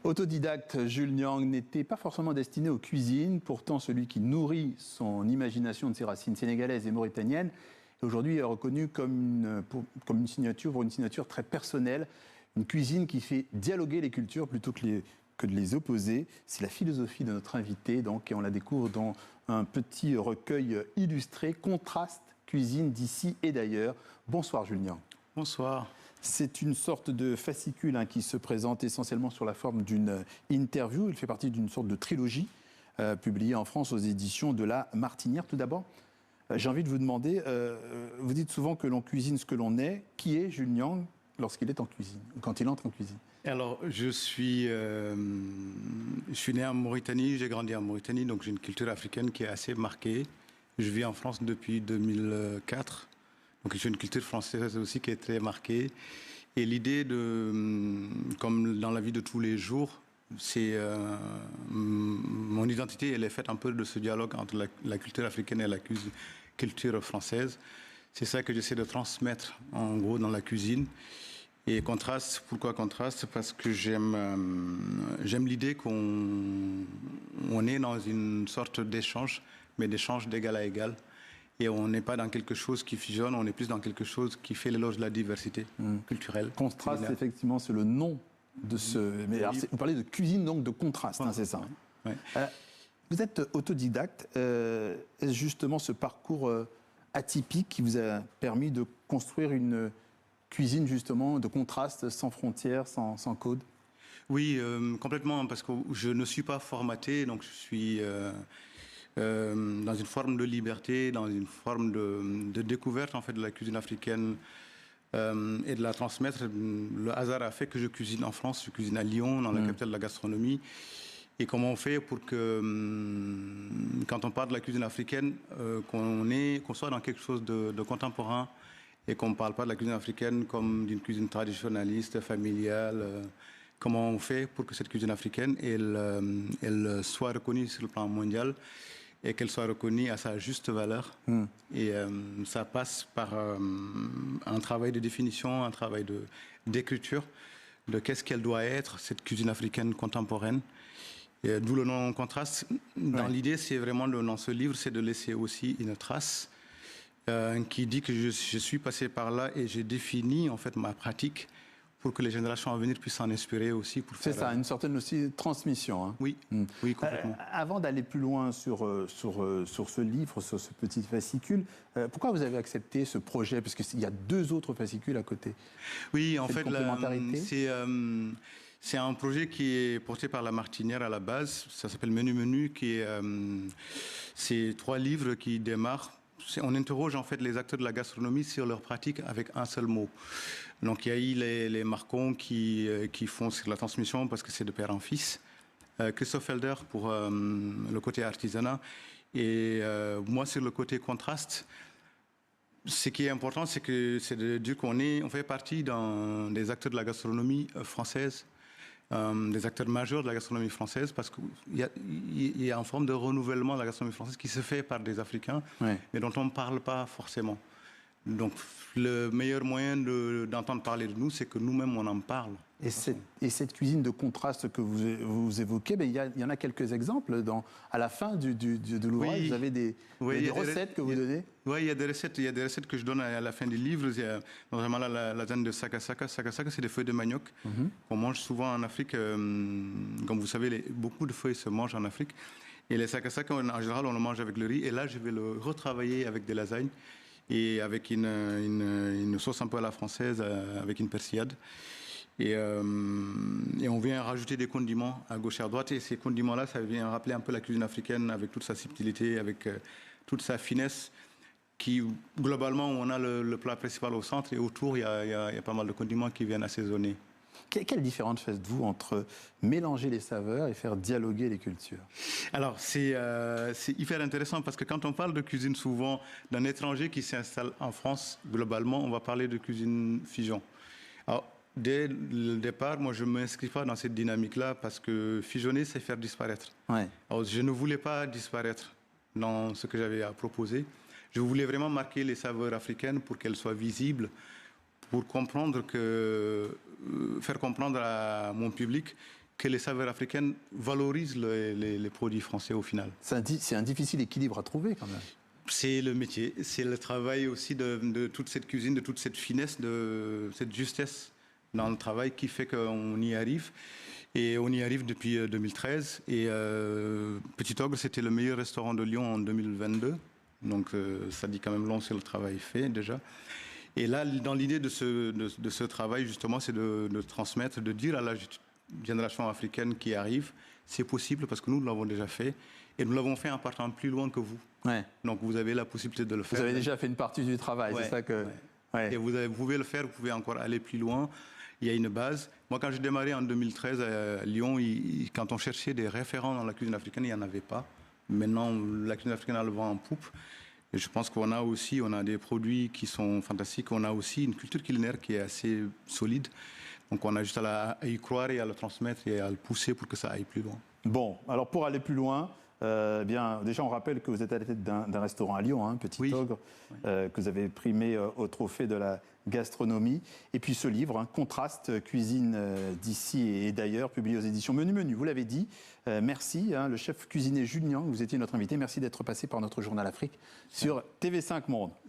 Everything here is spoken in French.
Autodidacte, Jules Niang n'était pas forcément destiné aux cuisines, pourtant celui qui nourrit son imagination de ses racines sénégalaises et mauritaniennes est aujourd'hui reconnu comme une signature, pour une signature très personnelle, une cuisine qui fait dialoguer les cultures plutôt que de les opposer. C'est la philosophie de notre invité, donc, et on la découvre dans un petit recueil illustré, Contraste, cuisine d'ici et d'ailleurs. Bonsoir Jules Niang. Bonsoir. C'est une sorte de fascicule qui se présente essentiellement sur la forme d'une interview. Il fait partie d'une sorte de trilogie publiée en France aux éditions de La Martinière. Tout d'abord, j'ai envie de vous demander, vous dites souvent que l'on cuisine ce que l'on est. Qui est Jules Niang lorsqu'il est en cuisine, ou quand il entre en cuisine? Alors, je suis né en Mauritanie, j'ai grandi en Mauritanie, donc j'ai une culture africaine qui est assez marquée. Je vis en France depuis 2004. Donc j'ai une culture française aussi qui est très marquée. Et l'idée comme dans la vie de tous les jours, c'est mon identité, elle est faite un peu de ce dialogue entre la culture africaine et la culture française. C'est ça que j'essaie de transmettre en gros dans la cuisine. Et contraste, pourquoi contraste? Parce que j'aime l'idée qu'on est dans une sorte d'échange, mais d'échange d'égal à égal. Et on n'est pas dans quelque chose qui fusionne, on est plus dans quelque chose qui fait l'éloge de la diversité culturelle. Contraste, effectivement, c'est le nom de ce... Mais alors, vous parlez de cuisine, donc de contraste, c'est ça. Ouais. Vous êtes autodidacte. Est-ce justement ce parcours atypique qui vous a permis de construire une cuisine, justement, de contraste, sans frontières, sans code? Oui, complètement, parce que je ne suis pas formaté, donc je suis... dans une forme de liberté, dans une forme de découverte en fait de la cuisine africaine et de la transmettre. Le hasard a fait que je cuisine en France, je cuisine à Lyon, dans la capitale de la gastronomie. Et comment on fait pour que, quand on parle de la cuisine africaine, qu'on soit dans quelque chose de contemporain et qu'on ne parle pas de la cuisine africaine comme d'une cuisine traditionnaliste, familiale. Comment on fait pour que cette cuisine africaine elle soit reconnue sur le plan mondial et qu'elle soit reconnue à sa juste valeur. Et ça passe par un travail de définition, un travail d'écriture de qu'est-ce qu'elle doit être, cette cuisine africaine contemporaine. D'où le nom Contraste. Dans l'idée, c'est vraiment, dans ce livre, c'est de laisser aussi une trace qui dit que je suis passé par là et j'ai défini en fait ma pratique pour que les générations à venir puissent s'en inspirer aussi. C'est ça, une certaine aussi transmission. Oui, oui, complètement. Avant d'aller plus loin sur ce livre, sur ce petit fascicule, pourquoi vous avez accepté ce projet? Parce qu'il y a 2 autres fascicules à côté. Oui, en fait, c'est un projet qui est porté par La Martinière à la base. Ça s'appelle Menu Menu, c'est 3 livres qui démarrent. On interroge en fait les acteurs de la gastronomie sur leur pratique avec un seul mot. Donc il y a eu les Marcons qui font sur la transmission parce que c'est de père en fils. Christophe Felder pour le côté artisanat et moi sur le côté contraste. Ce qui est important, c'est de dire qu'on fait partie des acteurs de la gastronomie française. Des acteurs majeurs de la gastronomie française parce qu'il y a une forme de renouvellement de la gastronomie française qui se fait par des Africains, mais dont on ne parle pas forcément. Donc le meilleur moyen d'entendre parler de nous, c'est que nous-mêmes on en parle. Et cette cuisine de contraste que vous évoquez, il y en a quelques exemples. À la fin de l'ouvrage, vous avez des recettes que vous donnez? Oui, il y a des recettes que je donne à la fin des livres. Il y a notamment la lasagne de sakasaka. Sakasaka, c'est des feuilles de manioc qu'on mange souvent en Afrique. Comme vous savez, beaucoup de feuilles se mangent en Afrique. Et les sakasaka, en général, on le mange avec le riz. Et là, je vais le retravailler avec des lasagnes et avec une sauce un peu à la française, avec une persillade. Et on vient rajouter des condiments à gauche et à droite. Et ces condiments-là, ça vient rappeler un peu la cuisine africaine avec toute sa subtilité, avec toute sa finesse. Globalement, on a le plat principal au centre et autour, il y a pas mal de condiments qui viennent assaisonner. Quelle différence faites-vous entre mélanger les saveurs et faire dialoguer les cultures? Alors, c'est hyper intéressant parce que quand on parle de cuisine, souvent, d'un étranger qui s'installe en France, globalement, on va parler de cuisine fusion. Alors, dès le départ, moi, je ne m'inscris pas dans cette dynamique-là parce que fusionner, c'est faire disparaître. Alors, je ne voulais pas disparaître dans ce que j'avais à proposer. Je voulais vraiment marquer les saveurs africaines pour qu'elles soient visibles, pour faire comprendre à mon public que les saveurs africaines valorisent les produits français au final. C'est un difficile équilibre à trouver quand même. C'est le métier, c'est le travail aussi de toute cette cuisine, de toute cette finesse, de cette justesse dans le travail qui fait qu'on y arrive. Et on y arrive depuis 2013. Et Petit Ogre, c'était le meilleur restaurant de Lyon en 2022. Donc ça dit quand même long sur le travail fait déjà. Et là, dans l'idée de ce travail, justement, c'est de transmettre, de dire à la génération africaine qui arrive, c'est possible parce que nous l'avons déjà fait. Et nous l'avons fait en partant plus loin que vous. Ouais. Donc vous avez la possibilité de le faire. Vous avez déjà fait une partie du travail, Ouais, c'est ça que... ouais. Ouais. Et vous pouvez le faire, vous pouvez encore aller plus loin. Il y a une base. Moi, quand j'ai démarré en 2013 à Lyon, quand on cherchait des référents dans la cuisine africaine, il n'y en avait pas. Maintenant, la cuisine africaine a le vent en poupe. Et je pense qu'on a des produits qui sont fantastiques. On a aussi une culture culinaire qui est assez solide. Donc on a juste à y croire et à le transmettre et à le pousser pour que ça aille plus loin. Bon, alors pour aller plus loin, bien, déjà on rappelle que vous êtes à la tête d'un restaurant à Lyon, Petit Ogre, que vous avez primé au trophée de la gastronomie. Et puis ce livre, Contraste, cuisine d'ici et d'ailleurs, publié aux éditions Menu Menu. Vous l'avez dit, merci, le chef cuisinier Jules Niang, vous étiez notre invité. Merci d'être passé par notre journal Afrique sur TV5 Monde.